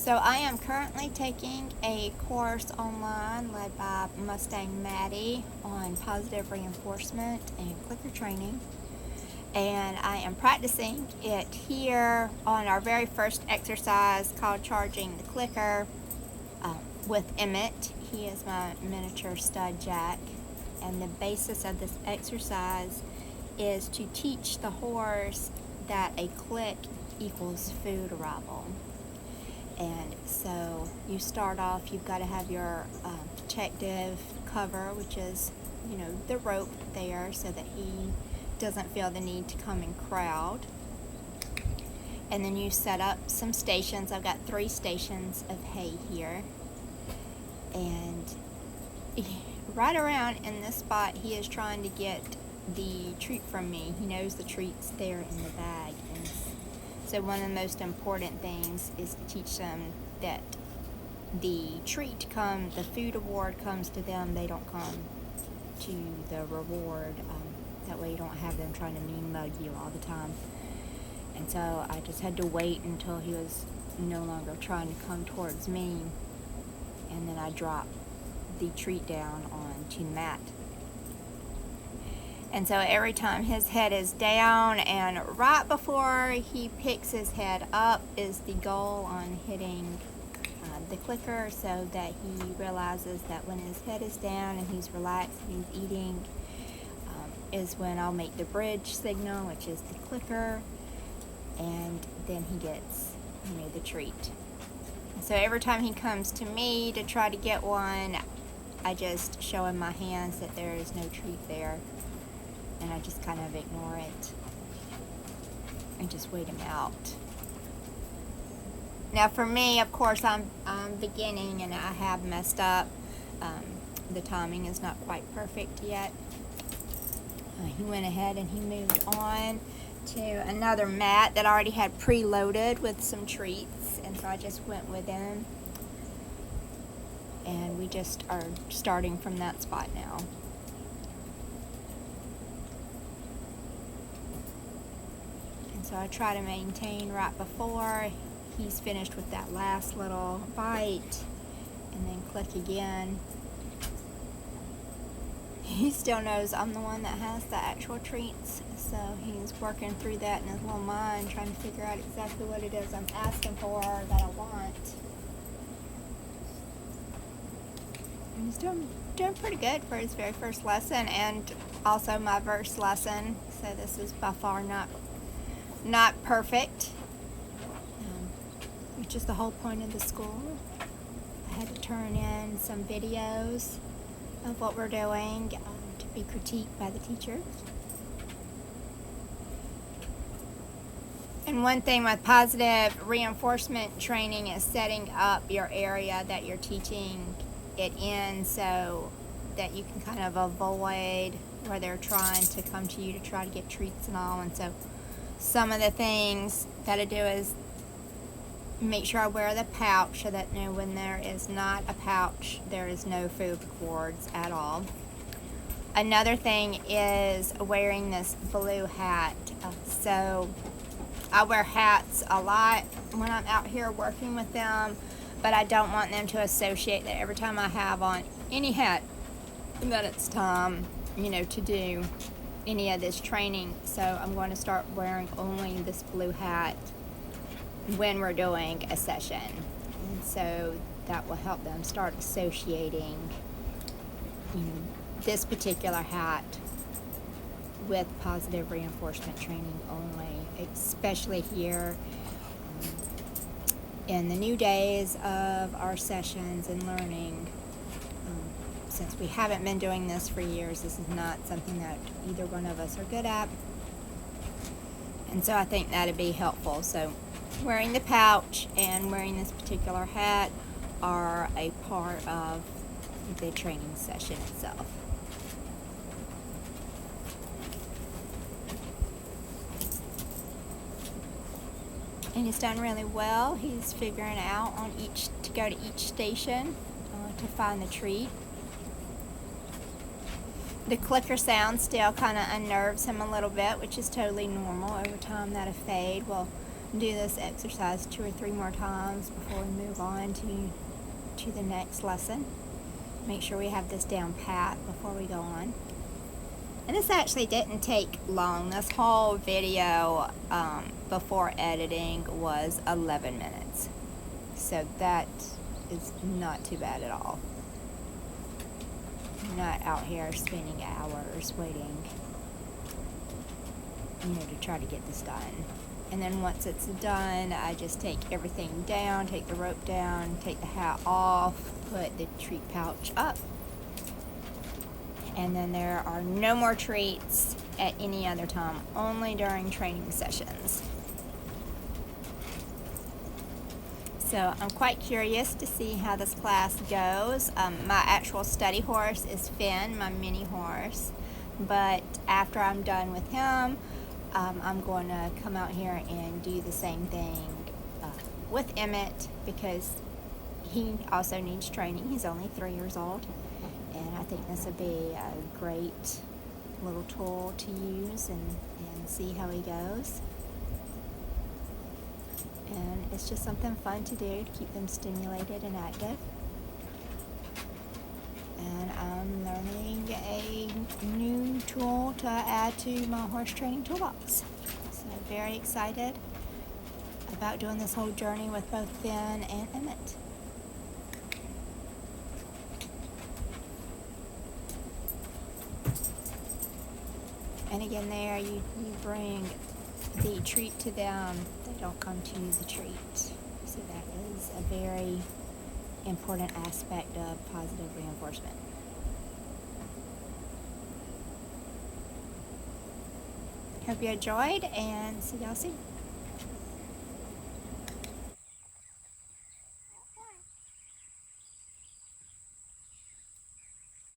So I am currently taking a course online led by Mustang Maddie on positive reinforcement and clicker training. And I am practicing it here on our very first exercise called charging the clicker with Emmett. He is my miniature stud jack. And the basis of this exercise is to teach the horse that a click equals food arrival. And so you start off, you've got to have your protective cover, which is, the rope there so that he doesn't feel the need to come and crowd. And then you set up some stations. I've got 3 stations of hay here. And right around in this spot, he is trying to get the treat from me. He knows the treat's there in the bag. And so one of the most important things is to teach them that the the food award comes to them. They don't come to the reward. That way you don't have them trying to mean mug you all the time. And so I just had to wait until he was no longer trying to come towards me. And then I dropped the treat down onto the mat. And so every time his head is down and right before he picks his head up is the goal on hitting the clicker, so that he realizes that when his head is down and he's relaxed and he's eating is when I'll make the bridge signal, which is the clicker, and then he gets the treat. And so every time he comes to me to try to get one, I just show him my hands that there is no treat there. And I just kind of ignore it and just wait him out. Now for me, of course, I'm beginning and I have messed up. The timing is not quite perfect yet. He went ahead and he moved on to another mat that I already had preloaded with some treats. And so I just went with him. And we just are starting from that spot now. So I try to maintain right before he's finished with that last little bite, and then click again. He still knows I'm the one that has the actual treats, so he's working through that in his little mind, trying to figure out exactly what it is I'm asking for that I want. And he's doing pretty good for his very first lesson, and also my verse lesson. So this is by far not perfect, which is the whole point of the school. I had to turn in some videos of what we're doing to be critiqued by the teacher. And one thing with positive reinforcement training is setting up your area that you're teaching it in so that you can kind of avoid where they're trying to come to you to try to get treats and all. And so some of the things that I do is make sure I wear the pouch so that when there is not a pouch, there is no food rewards at all. Another thing is wearing this blue hat. So I wear hats a lot when I'm out here working with them, but I don't want them to associate that every time I have on any hat that it's time, to do any of this training. So I'm going to start wearing only this blue hat when we're doing a session. And so that will help them start associating this particular hat with positive reinforcement training only, especially here in the new days of our sessions and learning. Since we haven't been doing this for years, this is not something that either one of us are good at. And so I think that'd be helpful. So wearing the pouch and wearing this particular hat are a part of the training session itself. And he's done really well. He's figuring out to go to each station to find the treat. The clicker sound still kind of unnerves him a little bit, which is totally normal. Over time that'll fade. We'll do this exercise 2 or 3 more times before we move on to the next lesson. Make sure we have this down pat before we go on. And this actually didn't take long. This whole video before editing was 11 minutes. So that is not too bad at all. I'm not out here spending hours waiting, to try to get this done. And then once it's done, I just take everything down, take the rope down, take the hat off, put the treat pouch up. And then there are no more treats at any other time, only during training sessions. So I'm quite curious to see how this class goes. My actual study horse is Finn, my mini horse. But after I'm done with him, I'm going to come out here and do the same thing with Emmett, because he also needs training. He's only 3 years old, and I think this would be a great little tool to use and see how he goes. And it's just something fun to do to keep them stimulated and active. And I'm learning a new tool to add to my horse training toolbox. So very excited about doing this whole journey with both Finn and Emmett. And again there, you bring the treat to them, they don't come to the treat. So that is a very important aspect of positive reinforcement. Hope you enjoyed, and see y'all soon.